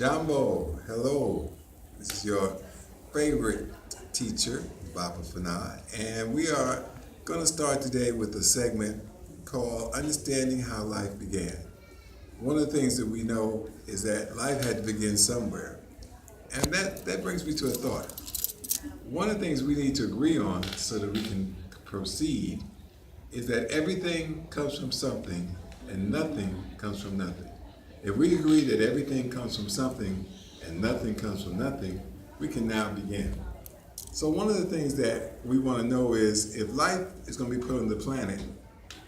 Jambo, hello. This is your favorite teacher, Baba Fanad, and we are going to start today with a segment called Understanding How Life Began. One of the things that we know is that life had to begin somewhere, and that brings me to a thought. One of the things we need to agree on so that we can proceed is that everything comes from something and nothing comes from nothing. If we agree that everything comes from something and nothing comes from nothing, we can now begin. So one of the things that we want to know is if life is going to be put on the planet,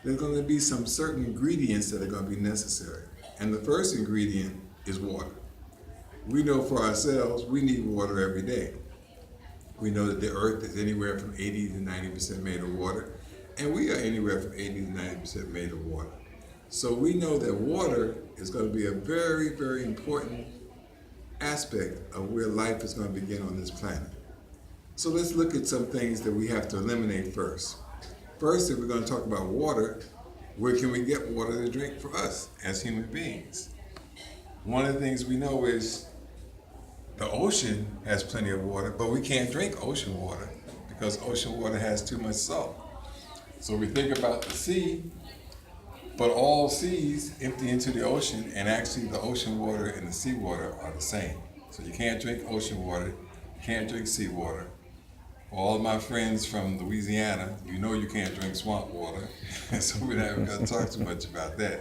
there's going to be some certain ingredients that are going to be necessary. And the first ingredient is water. We know for ourselves we need water every day. We know that the earth is anywhere from 80 to 90% made of water, and we are anywhere from 80 to 90% made of water. So we know that water is going to be a very, very important aspect of where life is going to begin on this planet. So let's look at some things that we have to eliminate first. First, if we're going to talk about water, where can we get water to drink for us as human beings? One of the things we know is the ocean has plenty of water, but we can't drink ocean water because ocean water has too much salt. So we think about the sea, but all seas empty into the ocean, and actually the ocean water and the sea water are the same. So you can't drink ocean water, you can't drink sea water. For all of my friends from Louisiana, you know you can't drink swamp water, so we're not going to talk too much about that.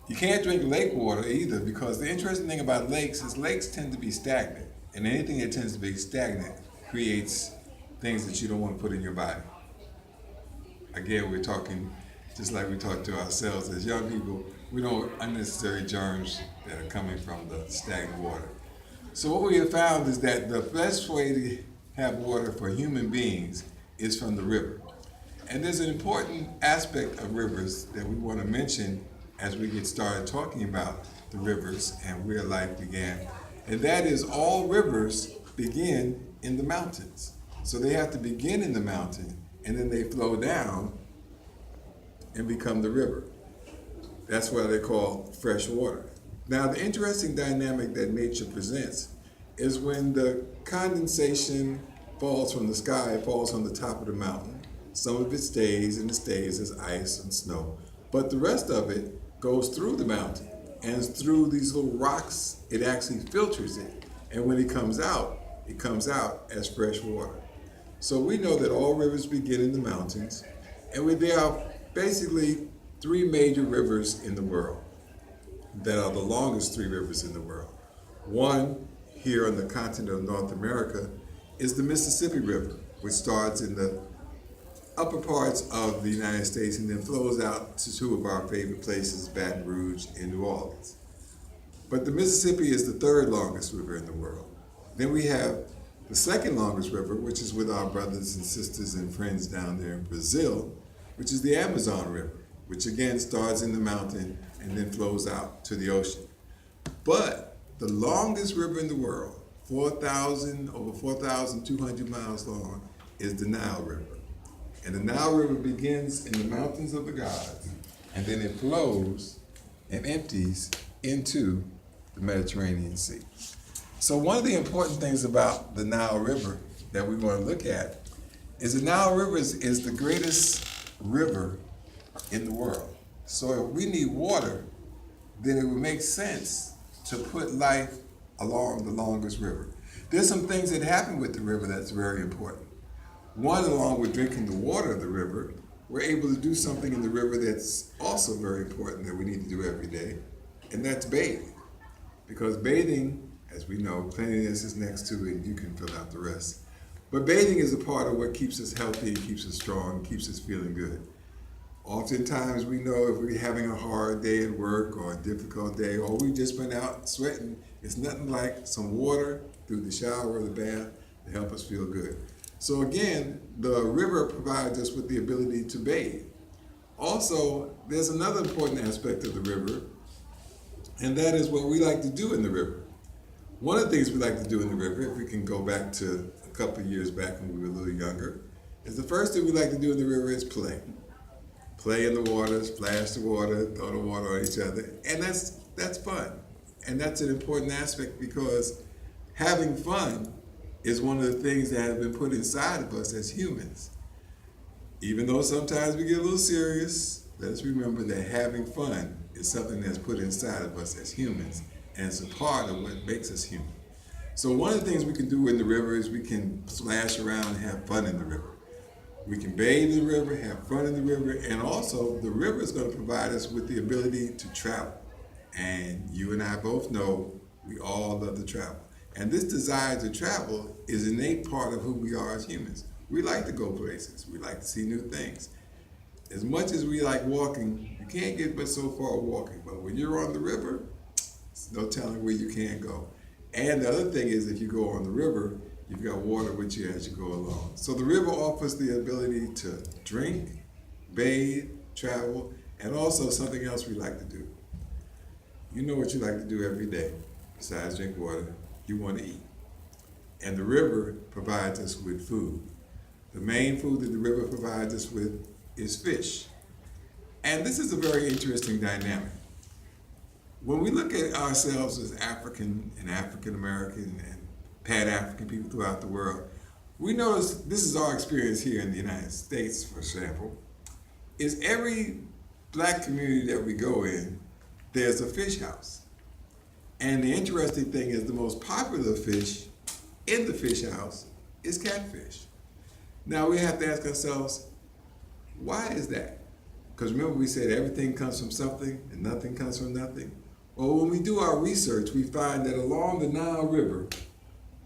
You can't drink lake water either, because the interesting thing about lakes is lakes tend to be stagnant, and anything that tends to be stagnant creates things that you don't want to put in your body. Again, we're talking just like we talk to ourselves as young people. We don't want unnecessary germs that are coming from the stagnant water. So what we have found is that the best way to have water for human beings is from the river. And there's an important aspect of rivers that we want to mention as we get started talking about the rivers and where life began. And that is all rivers begin in the mountains. So they have to begin in the mountain and then they flow down and become the river. That's why they're called fresh water. Now, the interesting dynamic that nature presents is when the condensation falls from the sky, it falls on the top of the mountain. Some of it stays, and it stays as ice and snow. But the rest of it goes through the mountain, and through these little rocks, it actually filters it. And when it comes out as fresh water. So we know that all rivers begin in the mountains, and there are basically three major rivers in the world that are the longest three rivers in the world. One, here on the continent of North America, is the Mississippi River, which starts in the upper parts of the United States and then flows out to two of our favorite places, Baton Rouge and New Orleans. But the Mississippi is the third longest river in the world. Then we have the second longest river, which is with our brothers and sisters and friends down there in Brazil, which is the Amazon River, which again starts in the mountain and then flows out to the ocean. But the longest river in the world, over 4,200 miles long, is the Nile River. And the Nile River begins in the mountains of the gods, and then it flows and empties into the Mediterranean Sea. So one of the important things about the Nile River that we want to look at is the Nile River is the greatest river in the world. So if we need water, then it would make sense to put life along the longest river. There's some things that happen with the river that's very important. One, along with drinking the water of the river, we're able to do something in the river that's also very important that we need to do every day, and that's bathing. Because bathing, as we know, cleanliness is next to it, and you can fill out the rest. But bathing is a part of what keeps us healthy, keeps us strong, keeps us feeling good. Oftentimes we know if we're having a hard day at work or a difficult day, or we've just been out sweating, it's nothing like some water through the shower or the bath to help us feel good. So again, the river provides us with the ability to bathe. Also, there's another important aspect of the river, and that is what we like to do in the river. One of the things we like to do in the river, if we can go back to a couple of years back when we were a little younger, is the first thing we like to do in the river is play. Play in the water, splash the water, throw the water on each other, and that's fun. And that's an important aspect because having fun is one of the things that have been put inside of us as humans. Even though sometimes we get a little serious, let's remember that having fun is something that's put inside of us as humans, and it's a part of what makes us human. So one of the things we can do in the river is we can splash around and have fun in the river. We can bathe in the river, have fun in the river, and also the river is going to provide us with the ability to travel. And you and I both know we all love to travel. And this desire to travel is an innate part of who we are as humans. We like to go places. We like to see new things. As much as we like walking, you can't get but so far walking. But when you're on the river, there's no telling where you can't go. And the other thing is if you go on the river, you've got water with you as you go along. So the river offers the ability to drink, bathe, travel, and also something else we like to do. You know what you like to do every day. Besides drink water, you want to eat. And the river provides us with food. The main food that the river provides us with is fish. And this is a very interesting dynamic. When we look at ourselves as African and African American and Pan-African people throughout the world, we notice this is our experience here in the United States, for example, is every black community that we go in, there's a fish house. And the interesting thing is the most popular fish in the fish house is catfish. Now we have to ask ourselves, why is that? Because remember we said everything comes from something and nothing comes from nothing. Well, when we do our research, we find that along the Nile River,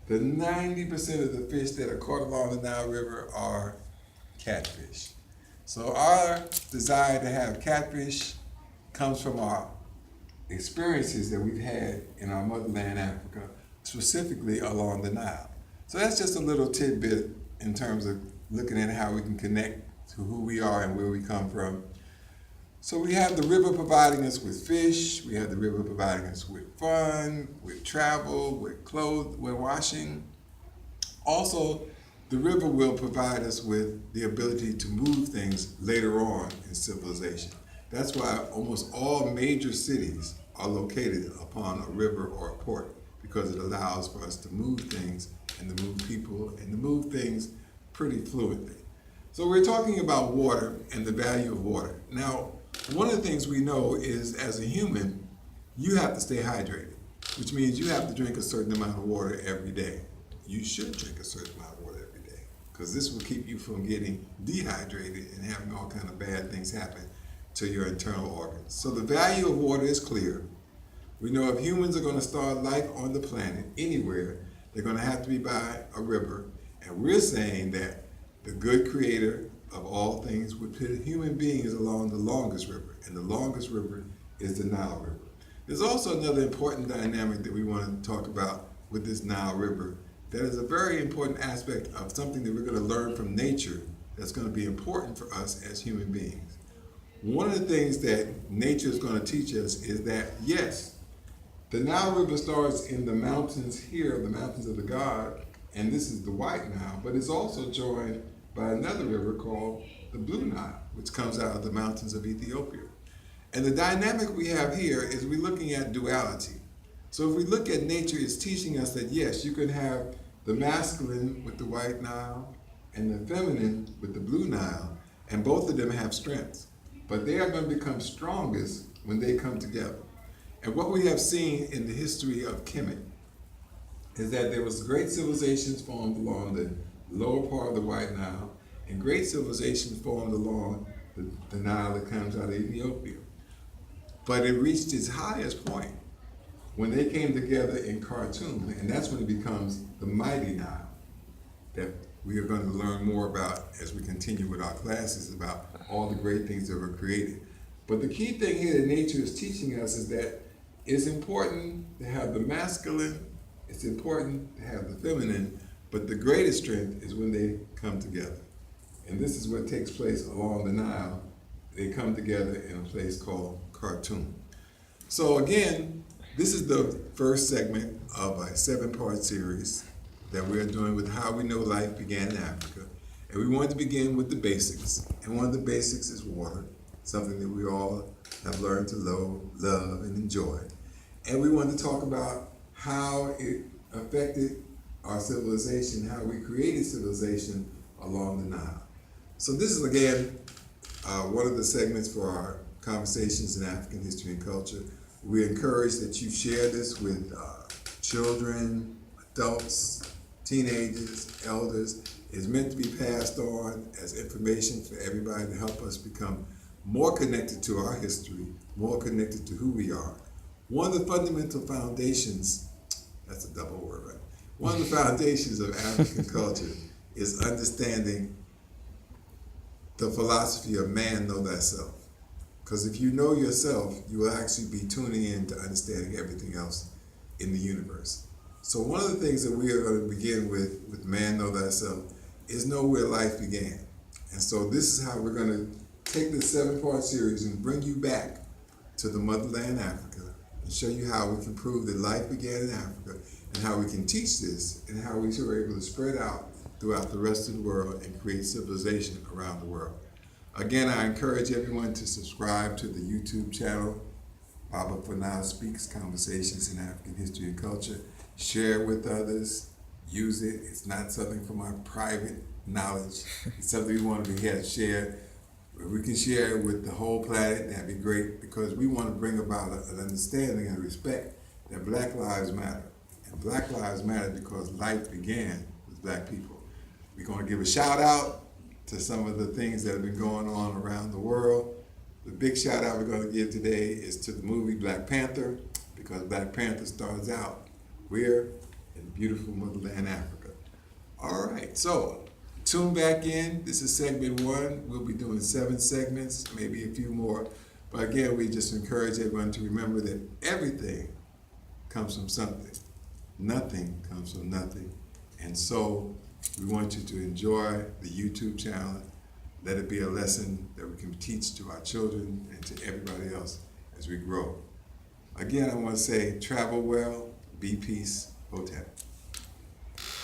the 90% of the fish that are caught along the Nile River are catfish. So our desire to have catfish comes from our experiences that we've had in our motherland, Africa, specifically along the Nile. So that's just a little tidbit in terms of looking at how we can connect to who we are and where we come from. So we have the river providing us with fish, we have the river providing us with fun, with travel, with clothes, with washing. Also, the river will provide us with the ability to move things later on in civilization. That's why almost all major cities are located upon a river or a port, because it allows for us to move things and to move people and to move things pretty fluidly. So we're talking about water and the value of water. Now, one of the things we know is as a human, you have to stay hydrated, which means you have to drink a certain amount of water every day. You should drink a certain amount of water every day, because this will keep you from getting dehydrated and having all kind of bad things happen to your internal organs. So the value of water is clear. We know if humans are going to start life on the planet, anywhere, they're going to have to be by a river. And we're saying that the good creator of all things would put human beings along the longest river. And the longest river is the Nile River. There's also another important dynamic that we want to talk about with this Nile River that is a very important aspect of something that we're going to learn from nature that's going to be important for us as human beings. One of the things that nature is going to teach us is that, yes, the Nile River starts in the mountains here, the mountains of the God, and this is the White Nile, but it's also joined by another river called the Blue Nile, which comes out of the mountains of Ethiopia. And the dynamic we have here is we're looking at duality. So if we look at nature, it's teaching us that yes, you can have the masculine with the White Nile and the feminine with the Blue Nile, and both of them have strengths. But they are going to become strongest when they come together. And what we have seen in the history of Kemet is that there was great civilizations formed along the lower part of the White Nile, and great civilizations formed along the Nile that comes out of Ethiopia. But it reached its highest point when they came together in Khartoum, and that's when it becomes the mighty Nile that we are going to learn more about as we continue with our classes about all the great things that were created. But the key thing here that nature is teaching us is that it's important to have the masculine, it's important to have the feminine, but the greatest strength is when they come together. And this is what takes place along the Nile. They come together in a place called Khartoum. So again, this is the first segment of a 7-part series that we're doing with How We Know Life Began in Africa. And we want to begin with the basics. And one of the basics is water, something that we all have learned to love and enjoy. And we want to talk about how it affected our civilization, how we created civilization along the Nile. So this is again one of the segments for our conversations in African history and culture. We encourage that you share this with children, adults, teenagers, elders. It's meant to be passed on as information for everybody to help us become more connected to our history, more connected to who we are. One of the fundamental foundations, that's a double word, right? One of the foundations of African culture is understanding the philosophy of man know thyself. Because if you know yourself, you will actually be tuning in to understanding everything else in the universe. So one of the things that we are going to begin with Man Know Thyself, is know where life began. And so this is how we're going to take this 7-part series and bring you back to the motherland Africa and show you how we can prove that life began in Africa and how we can teach this and how we were able to spread out throughout the rest of the world and create civilization around the world. Again, I encourage everyone to subscribe to the YouTube channel, Baba Fanah Speaks Conversations in African History and Culture. Share it with others, use it. It's not something for my private knowledge. It's something we want to be here to share. If we can share it with the whole planet, that'd be great, because we want to bring about an understanding and respect that Black lives matter. And Black lives matter because life began with Black people. We're going to give a shout out to some of the things that have been going on around the world. The big shout out we're going to give today is to the movie Black Panther, because Black Panther starts out, we're in beautiful motherland Africa. All right, so tune back in. This is segment 1. We'll be doing 7 segments, maybe a few more. But again, we just encourage everyone to remember that everything comes from something. Nothing comes from nothing. And so we want you to enjoy the YouTube channel. Let it be a lesson that we can teach to our children and to everybody else as we grow. Again, I want to say travel well, be peace, Hotep.